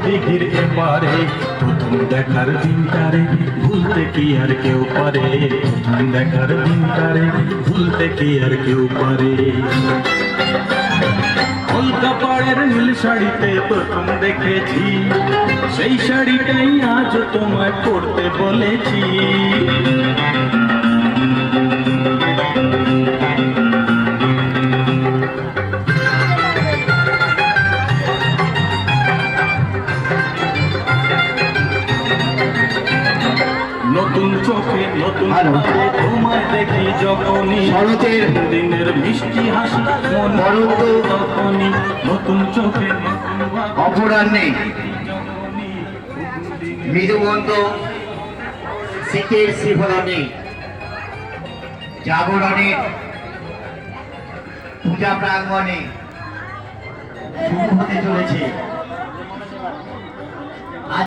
দিঘির এপারে প্রথম দেখার দিনটারে ভুলতে কি আর কেউ পারে, প্রথম দেখার দিনটারে ভুলতে কি আর কেউ পারে। কলকাপাড়ের নীল শাড়িতে প্রথম দেখেছি, সেই শাড়িটাই আজ তোমায় পড়তে বলেছি। নতুন চোখে নতুন ভাবে তোমায় দেখি যখনই, শরতের দিনের মিষ্টি হাসি মন তখনই। নতুন চোখে নতুন অপরাহ্নে মৃদুমন্দ শীতের শিহরণে জাগরণের পূজা প্রাঙ্গণে শুরু হতে চলেছে